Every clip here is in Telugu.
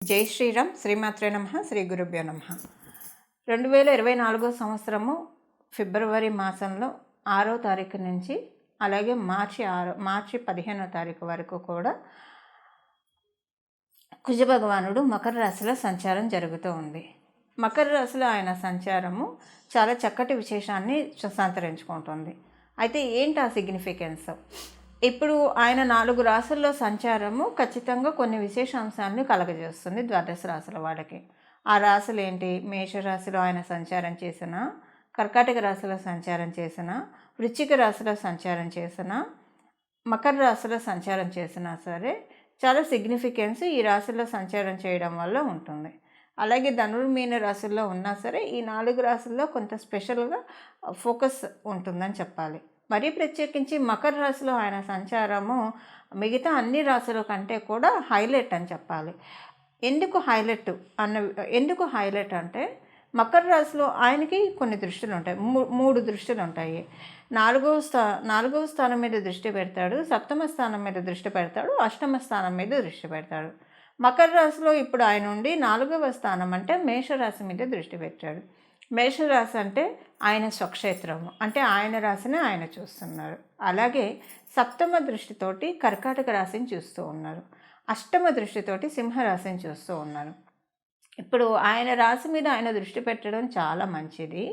జై శ్రీరామ్. శ్రీమాత్రే నమః. శ్రీ గురుభ్యో నమః. 2024 సంవత్సరము ఫిబ్రవరి మాసంలో 6వ తారీఖు నుంచి అలాగే మార్చి 15వ తారీఖు వరకు కూడా కుజ భగవానుడు మకర రాశిలో సంచారం జరుగుతూ ఉంది. మకర రాశిలో ఆయన సంచారము చాలా చక్కటి విశేషాన్ని సంతరించుకుంటుంది. అయితే ఏంటి ఆ సిగ్నిఫికెన్స్? ఇప్పుడు ఆయన 4 రాశుల్లో సంచారము ఖచ్చితంగా కొన్ని విశేషాంశాలను కలగజేస్తుంది ద్వాదశ రాశుల వాళ్ళకి. ఆ రాశులు ఏంటి? మేషరాశిలో ఆయన సంచారం చేసిన, కర్కాటక రాశిలో సంచారం చేసిన, వృశ్చిక రాశిలో సంచారం చేసిన, మకర రాశిలో సంచారం చేసినా సరే చాలా సిగ్నిఫికెన్స్ ఈ రాశుల్లో సంచారం చేయడం వల్ల ఉంటుంది. అలాగే ధనుర్మీన రాశుల్లో ఉన్నా సరే ఈ 4 రాశుల్లో కొంత స్పెషల్గా ఫోకస్ ఉంటుందని చెప్పాలి. మరీ ప్రత్యేకించి మకర రాశిలో ఆయన సంచారము మిగతా అన్ని రాశుల కంటే కూడా హైలైట్ అని చెప్పాలి. ఎందుకు హైలైట్ అంటే మకర రాశిలో ఆయనకి కొన్ని దృష్టిలు ఉంటాయి. 3 దృష్టిలు ఉంటాయి. నాలుగవ స్థానం మీద దృష్టి పెడతాడు, సప్తమ స్థానం మీద దృష్టి పెడతాడు, అష్టమ స్థానం మీద దృష్టి పెడతాడు. మకర రాశిలో ఇప్పుడు ఆయన ఉండి 4వ స్థానం అంటే మేషరాశి మీద దృష్టి పెట్టాడు. మేషరాశి అంటే ఆయన స్వక్షేత్రము, అంటే ఆయన రాశిని ఆయన చూస్తున్నారు. అలాగే సప్తమ దృష్టితోటి కర్కాటక రాశిని చూస్తూ ఉన్నారు, అష్టమ దృష్టితోటి సింహరాశిని చూస్తూ ఉన్నారు. ఇప్పుడు ఆయన రాశి మీద ఆయన దృష్టి పెట్టడం చాలా మంచిది.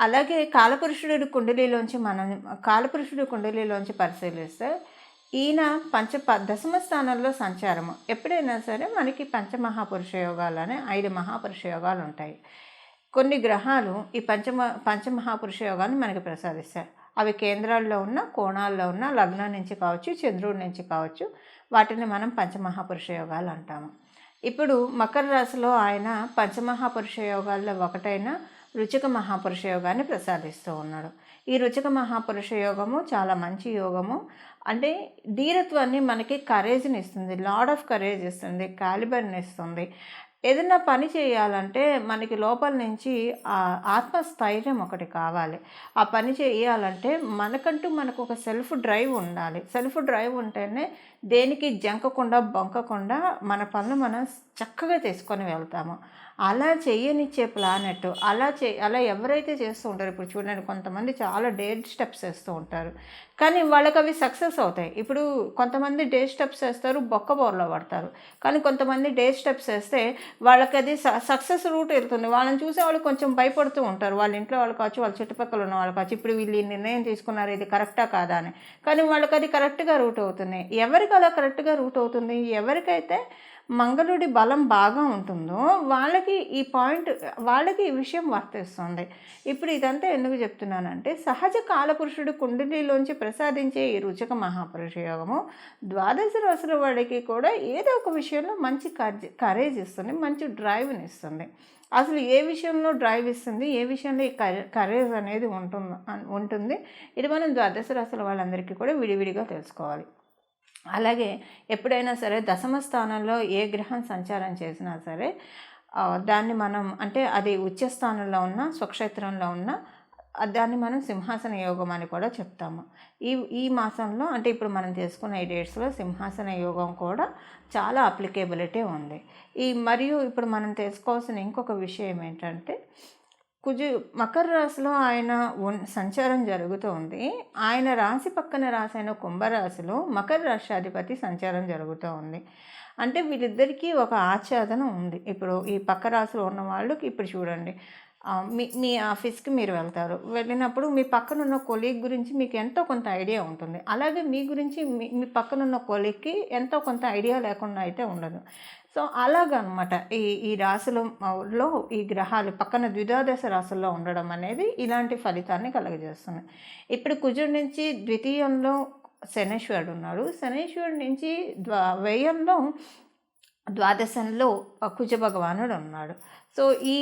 అలాగే కాలపురుషుడి కుండలిలోంచి పరిశీలిస్తే ఈయన దశమ స్థానంలో సంచారము. ఎప్పుడైనా సరే మనకి పంచమహాపురుష యోగాలనే 5 మహాపురుష యోగాలు ఉంటాయి. కొన్ని గ్రహాలు ఈ పంచమహాపురుష యోగాన్ని మనకి ప్రసాదిస్తాయి. అవి కేంద్రాల్లో ఉన్న, కోణాల్లో ఉన్న, లగ్నం నుంచి కావచ్చు, చంద్రుడి నుంచి కావచ్చు, వాటిని మనం పంచమహాపురుష యోగాలు అంటాము. ఇప్పుడు మకర రాశిలో ఆయన పంచమహాపురుష యోగాల్లో ఒకటైన రుచిక మహాపురుష యోగాన్ని ప్రసాదిస్తూ ఉన్నాడు. ఈ రుచిక మహాపురుష యోగము చాలా మంచి యోగము. అంటే ధీరత్వాన్ని మనకి కరేజ్ని ఇస్తుంది, లాడ్ ఆఫ్ కరేజ్ ఇస్తుంది, కాలిబర్ని ఇస్తుంది. ఏదైనా పని చేయాలంటే మనకి లోపల నుంచి ఆత్మస్థైర్యం ఒకటి కావాలి. ఆ పని చేయాలంటే మనకు ఒక సెల్ఫ్ డ్రైవ్ ఉండాలి. సెల్ఫ్ డ్రైవ్ ఉంటేనే దేనికి జంకకుండా బొంకకుండా మన పనులు మనం చక్కగా తీసుకొని వెళ్తాము. అలా చేయనిచ్చే ప్లానెట్ అలా ఎవరైతే చేస్తూ ఉంటారో, ఇప్పుడు చూడండి, కొంతమంది చాలా డేర్ స్టెప్స్ వేస్తూ ఉంటారు, కానీ వాళ్ళకి అవి సక్సెస్ అవుతాయి. ఇప్పుడు కొంతమంది డేర్ స్టెప్స్ వేస్తారు, బొక్కబోర్లో పడతారు. కానీ కొంతమంది డేర్ స్టెప్స్ వేస్తే వాళ్ళకి అది సక్సెస్ రూట్ వెళ్తుంది. వాళ్ళని చూసే వాళ్ళు కొంచెం భయపడుతూ ఉంటారు, వాళ్ళ ఇంట్లో వాళ్ళు కావచ్చు, వాళ్ళ చుట్టుపక్కల ఉన్న వాళ్ళు కావచ్చు. ఇప్పుడు వీళ్ళు ఈ నిర్ణయం తీసుకున్నారు, ఇది కరెక్టా కాదా అని. కానీ వాళ్ళకి అది కరెక్ట్గా రూట్ అవుతుంది. ఎవరికి అలా కరెక్ట్గా రూట్ అవుతుంది? ఎవరికైతే మంగళుడి బలం బాగా ఉంటుందో వాళ్ళకి ఈ విషయం వర్తిస్తుంది. ఇప్పుడు ఇదంతా ఎందుకు చెప్తున్నానంటే, సహజ కాలపురుషుడు కుండలిలోంచి ప్రసాదించే ఈ రుచిక మహాపురుష యోగము ద్వాదశ రాశుల వాడికి కూడా ఏదో ఒక విషయంలో మంచి కరేజ్ ఇస్తుంది, మంచి డ్రైవ్ని ఇస్తుంది. అసలు ఏ విషయంలో డ్రైవ్ ఇస్తుంది, ఏ విషయంలో ఈ కరేజ్ అనేది ఉంటుంది, ఇది మనం ద్వాదశ రాశుల వాళ్ళందరికీ కూడా విడివిడిగా తెలుసుకోవాలి. అలాగే ఎప్పుడైనా సరే దశమ స్థానంలో ఏ గ్రహం సంచారం చేసినా సరే దాన్ని మనం, అంటే అది ఉచ్చ స్థానంలో ఉన్న, స్వక్షేత్రంలో ఉన్న, దాన్ని మనం సింహాసన యోగం అని కూడా చెప్తాము. ఈ మాసంలో, అంటే ఇప్పుడు మనం చేసుకున్న ఈ డేట్స్లో సింహాసన యోగం కూడా చాలా అప్లికేబిలిటీ ఉంది. మరియు ఇప్పుడు మనం తెలుసుకోవాల్సిన ఇంకొక విషయం ఏంటంటే, మకర రాశిలో ఆయన సంచారం జరుగుతూ ఉంది. ఆయన రాశి పక్కన రాశి అయిన కుంభరాశిలో మకర రాష్ట్రాధిపతి సంచారం జరుగుతూ ఉంది. అంటే వీళ్ళిద్దరికీ ఒక ఆచ్ఛాదన ఉంది. ఇప్పుడు ఈ పక్క రాశిలో ఉన్న వాళ్ళకి, ఇప్పుడు చూడండి, మీ ఆఫీస్కి మీరు వెళ్ళినప్పుడు మీ పక్కనున్న కొలీగ్ గురించి మీకు ఎంతో కొంత ఐడియా ఉంటుంది. అలాగే మీ గురించి మీ పక్కనున్న కొలీగ్కి ఎంతో కొంత ఐడియా లేకుండా అయితే ఉండదు. సో అలాగనమాట ఈ రాశులలో ఈ గ్రహాలు పక్కన ద్విదాదశ రాశుల్లో ఉండడం అనేది ఇలాంటి ఫలితాన్ని కలుగజేస్తుంది. ఇప్పుడు కుజుడి నుంచి ద్వితీయంలో శనీశ్వరుడు ఉన్నాడు, శనీశ్వరుడి నుంచి వ్యయంలో ద్వాదశంలో కుజ భగవానుడు ఉన్నాడు. సో ఈ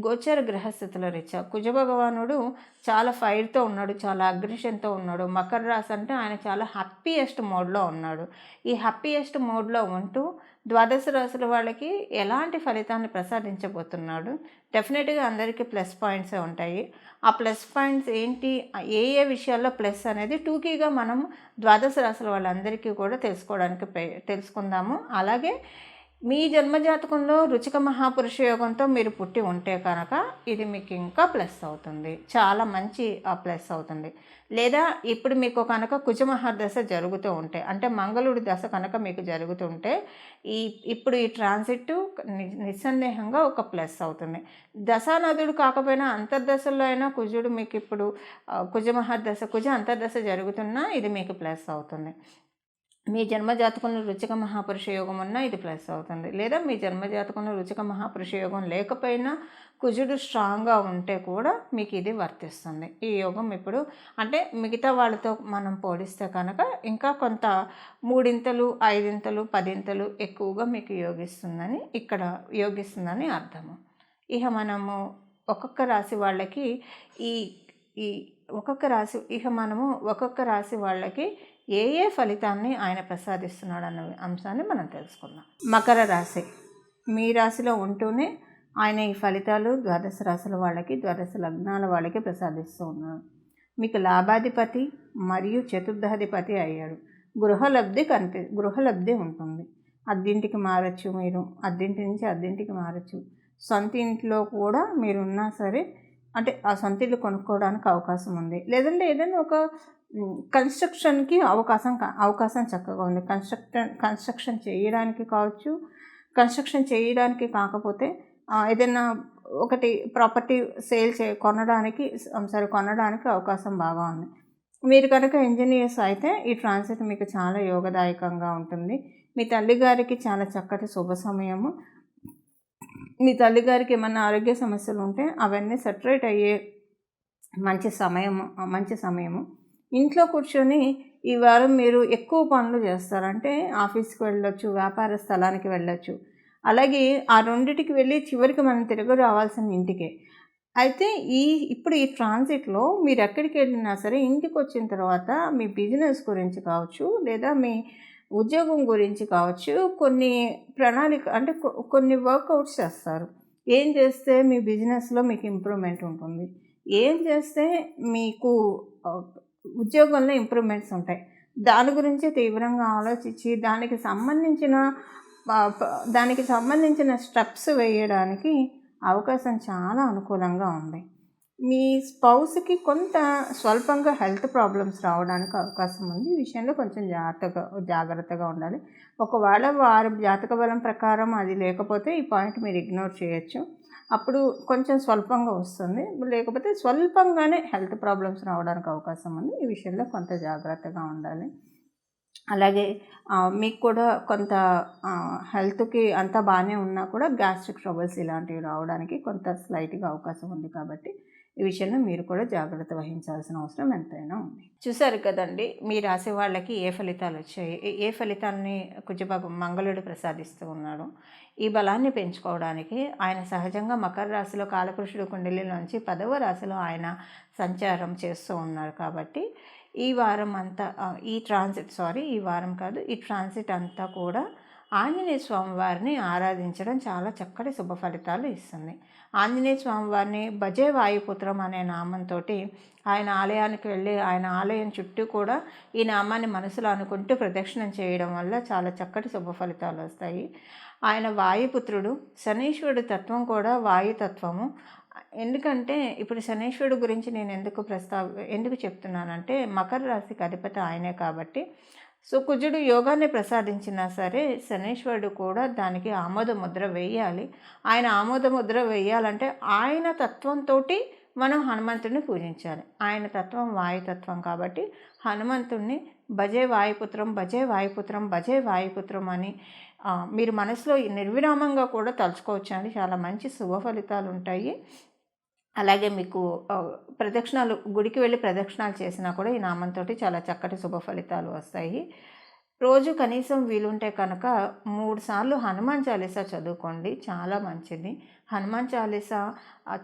గోచర గ్రహస్థితుల రీత్యా కుజ భగవానుడు చాలా ఫైర్తో ఉన్నాడు, చాలా అగ్రెషన్తో ఉన్నాడు. మకర రాశి అంటే ఆయన చాలా హ్యాపీయెస్ట్ మోడ్లో ఉన్నాడు. ఈ హ్యాపీయెస్ట్ మోడ్లో ఉంటూ ద్వాదశ రాశుల వాళ్ళకి ఎలాంటి ఫలితాన్ని ప్రసాదించబోతున్నాడు? డెఫినెట్గా అందరికీ ప్లస్ పాయింట్సే ఉంటాయి. ఆ ప్లస్ పాయింట్స్ ఏంటి, ఏ విషయాల్లో ప్లస్ అనేది టూకీగా మనం ద్వాదశ రాశుల వాళ్ళందరికీ కూడా తెలుసుకుందాము. అలాగే మీ జన్మజాతకంలో రుచిక మహాపురుష యోగంతో మీరు పుట్టి ఉంటే కనుక ఇది మీకు ఇంకా ప్లస్ అవుతుంది, చాలా మంచి ప్లస్ అవుతుంది. లేదా ఇప్పుడు మీకు కనుక కుజమహాదశ జరుగుతూ ఉంటే, అంటే మంగళుడి దశ కనుక మీకు జరుగుతుంటే ఇప్పుడు ఈ ట్రాన్సిట్ నిస్సందేహంగా ఒక ప్లస్ అవుతుంది. దశానదుడు కాకపోయినా అంతర్దశలో అయినా కుజుడు మీకు ఇప్పుడు కుజమహాదశ కుజ అంతర్దశ జరుగుతున్నా ఇది మీకు ప్లస్ అవుతుంది. మీ జన్మజాతకంలో రుచిక మహాపురుష యోగం ఉన్నా ఇది ప్లస్ అవుతుంది. లేదా మీ జన్మజాతకంలో రుచిక మహాపురుష యోగం లేకపోయినా కుజుడు స్ట్రాంగ్గా ఉంటే కూడా మీకు ఇది వర్తిస్తుంది. ఈ యోగం ఇప్పుడు అంటే మిగతా వాళ్ళతో మనం పోలిస్తే కనుక ఇంకా కొంత 3 5 10 ఎక్కువగా మీకు యోగిస్తుందని అర్థము. ఇక మనము ఒక్కొక్క రాశి వాళ్ళకి ఒక్కొక్క రాశి వాళ్ళకి ఏ ఫలితాన్ని ఆయన ప్రసాదిస్తున్నాడు అన్న అంశాన్ని మనం తెలుసుకుందాం. మకర రాశి, మీ రాశిలో ఉంటూనే ఆయన ఈ ఫలితాలు ద్వాదశ రాశుల వాళ్ళకి, ద్వాదశ లగ్నాల వాళ్ళకి ప్రసాదిస్తూ ఉన్నాడు. మీకు లాభాధిపతి మరియు చతుర్థాధిపతి అయ్యాడు. గృహలబ్ధి ఉంటుంది. అద్దింటికి మారచ్చు, మీరు అద్దింటి నుంచి అద్దింటికి మారచ్చు. సొంత ఇంట్లో కూడా మీరున్నా సరే, అంటే ఆ సొంత ఇల్లు కొనుక్కోవడానికి అవకాశం ఉంది. లేదంటే ఏదైనా ఒక కన్స్ట్రక్షన్కి అవకాశం చక్కగా ఉంది. కన్స్ట్రక్షన్ చేయడానికి కావచ్చు, కన్స్ట్రక్షన్ చేయడానికి కాకపోతే ఏదైనా ఒకటి ప్రాపర్టీ కొనడానికి అవకాశం బాగా ఉంది. మీరు కనుక ఇంజనీర్స్ అయితే ఈ ట్రాన్సిట్ మీకు చాలా యోగదాయకంగా ఉంటుంది. మీ తల్లిగారికి చాలా చక్కటి శుభ సమయము. మీ తల్లిగారికి ఏమన్నా ఆరోగ్య సమస్యలు ఉంటే అవన్నీ సెటరేట్ అయ్యే మంచి సమయము. ఇంట్లో కూర్చొని ఈ వారం మీరు ఎక్కువ పనులు చేస్తారంటే ఆఫీస్కి వెళ్ళొచ్చు, వ్యాపార స్థలానికి వెళ్ళొచ్చు. అలాగే ఆ రెండిటికి వెళ్ళి చివరికి మనం తిరిగి రావాల్సిన ఇంటికే. అయితే ఇప్పుడు ఈ ట్రాన్సిట్లో మీరు ఎక్కడికి వెళ్ళినా సరే ఇంటికి వచ్చిన తర్వాత మీ బిజినెస్ గురించి కావచ్చు, లేదా మీ ఉద్యోగం గురించి కావచ్చు, కొన్ని ప్రణాళిక అంటే కొన్ని వర్కౌట్స్ చేస్తారు. ఏం చేస్తే మీ బిజినెస్లో మీకు ఇంప్రూవ్మెంట్ ఉంటుంది, ఏం చేస్తే మీకు ఉద్యోగంలో ఇంప్రూవ్మెంట్స్ ఉంటాయి, దాని గురించి తీవ్రంగా ఆలోచించి దానికి సంబంధించిన స్టెప్స్ వేయడానికి అవకాశం చాలా అనుకూలంగా ఉంది. మీ స్పౌస్కి కొంత స్వల్పంగా హెల్త్ ప్రాబ్లమ్స్ రావడానికి అవకాశం ఉంది. ఈ విషయంలో కొంచెం జాగ్రత్తగా ఉండాలి. ఒకవేళ వారి జాతక బలం ప్రకారం అది లేకపోతే ఈ పాయింట్ మీరు ఇగ్నోర్ చేయొచ్చు. అప్పుడు కొంచెం స్వల్పంగా వస్తుంది, లేకపోతే స్వల్పంగానే హెల్త్ ప్రాబ్లమ్స్ రావడానికి అవకాశం ఉంది. ఈ విషయంలో కొంత జాగ్రత్తగా ఉండాలి. అలాగే మీకు కూడా కొంత హెల్త్కి అంతా బాగానే ఉన్నా కూడా గ్యాస్ట్రిక్ ట్రబుల్స్ ఇలాంటివి రావడానికి కొంత స్లైట్గా అవకాశం ఉంది. కాబట్టి ఈ విషయంలో మీరు కూడా జాగ్రత్త వహించాల్సిన అవసరం ఎంతైనా ఉంది. చూసారు కదండి, మీ రాశి వాళ్ళకి ఏ ఫలితాలు వచ్చాయి, ఏ ఫలితాలని మంగళుడు ప్రసాదిస్తూ ఉన్నాడు. ఈ బలాన్ని పెంచుకోవడానికి ఆయన సహజంగా మకర రాశిలో కాలపురుషుడు కుండలిలోంచి 10వ రాశిలో ఆయన సంచారం చేస్తూ ఉన్నారు. కాబట్టి ఈ వారం అంతా కూడా ఆంజనేయ స్వామివారిని ఆరాధించడం చాలా చక్కటి శుభ ఫలితాలు ఇస్తుంది. ఆంజనేయ స్వామివారిని భజే వాయుపుత్రం అనే నామంతో ఆయన ఆలయానికి వెళ్ళి ఆయన ఆలయం చుట్టూ కూడా ఈ నామాన్ని మనసులో అనుకుంటూ ప్రదక్షిణం చేయడం వల్ల చాలా చక్కటి శుభ ఫలితాలు వస్తాయి. ఆయన వాయుపుత్రుడు. శనీశ్వరుడు తత్వం కూడా వాయుతత్వము. ఎందుకంటే ఇప్పుడు శనీశ్వరుడు గురించి నేను ఎందుకు చెప్తున్నానంటే మకర రాశికి అధిపతి ఆయనే కాబట్టి. సో కుజుడు యోగాన్ని ప్రసాదించినా సరే శనీశ్వరుడు కూడా దానికి ఆమోద ముద్ర వేయాలి. ఆయన ఆమోద ముద్ర వేయాలంటే ఆయన తత్వంతో మనం హనుమంతుడిని పూజించాలి. ఆయన తత్వం వాయుతత్వం కాబట్టి హనుమంతుడిని భజే వాయుపుత్రం భజే వాయుపుత్రం భజే వాయుపుత్రం అని మీరు మనసులో నిర్విరామంగా కూడా తలుచుకోవచ్చు అండి. చాలా మంచి శుభ ఫలితాలు ఉంటాయి. అలాగే మీకు గుడికి వెళ్ళి ప్రదక్షిణాలు చేసినా కూడా ఈ నామంతో చాలా చక్కటి శుభ ఫలితాలు వస్తాయి. రోజు కనీసం వీలుంటే కనుక 3 సార్లు హనుమాన్ చాలీసా చదువుకోండి, చాలా మంచిది. హనుమాన్ చాలీసా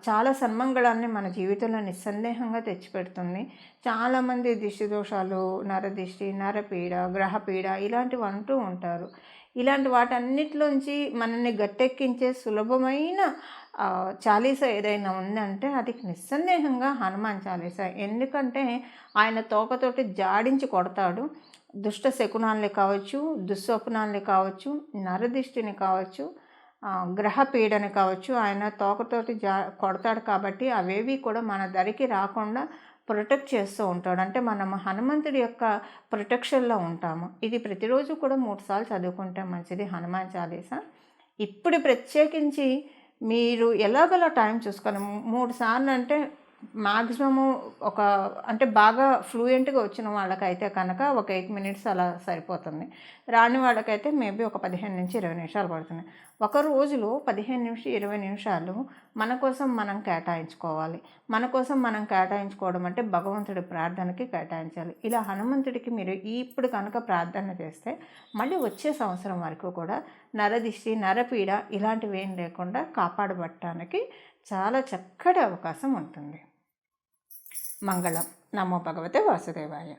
చాలా సన్మంగళాన్ని మన జీవితంలో నిస్సందేహంగా తెచ్చిపెడుతుంది. చాలామంది దిష్టి దోషాలు, నరదిష్టి, నరపీడ, గ్రహపీడ ఇలాంటివి అంటూ ఉంటారు. ఇలాంటి వాటన్నిటిలోంచి మనల్ని గట్టెక్కించే సులభమైన చాలీస ఏదైనా ఉందంటే అది నిస్సందేహంగా హనుమాన్ చాలీస. ఎందుకంటే ఆయన తోకతోటి జాడించి కొడతాడు. దుష్ట శకునాల్ని కావచ్చు, దుస్వప్నాల్ని కావచ్చు, నరదిష్టిని కావచ్చు, గ్రహ పీడని కావచ్చు, ఆయన తోకతోటి కొడతాడు కాబట్టి అవేవి కూడా మన దరికి రాకుండా ప్రొటెక్ట్ చేస్తూ ఉంటాడు. అంటే మనం హనుమంతుడి యొక్క ప్రొటెక్షన్లో ఉంటాము. ఇది ప్రతిరోజు కూడా 3 సార్లు చదువుకుంటే మంచిది హనుమాన్ చాలీస. ఇప్పుడు ప్రత్యేకించి మీరు ఎలాగోలా టైం చూసుకొని 3 సార్లు అంటే మ్యాక్సిమము ఒక అంటే బాగా ఫ్లూయెంట్గా వచ్చిన వాళ్ళకైతే కనుక ఒక 8 మినిట్స్ అలా సరిపోతుంది. రాని వాళ్ళకైతే మేబీ ఒక 15-20 నిమిషాలు పడుతుంది. ఒక రోజులో 15-20 నిమిషాలు మన కోసం మనం కేటాయించుకోవాలి. మన కోసం మనం కేటాయించుకోవడం అంటే భగవంతుడి ప్రార్థనకి కేటాయించాలి. ఇలా హనుమంతుడికి మీరు ఇప్పుడు కనుక ప్రార్థన చేస్తే మళ్ళీ వచ్చే సంవత్సరం వరకు కూడా నరదిష్టి, నరపీడ ఇలాంటివి ఏం లేకుండా కాపాడబట్టడానికి చాలా చక్కటి అవకాశం ఉంటుంది. మంగళం. నమో భగవతే వాసుదేవాయ.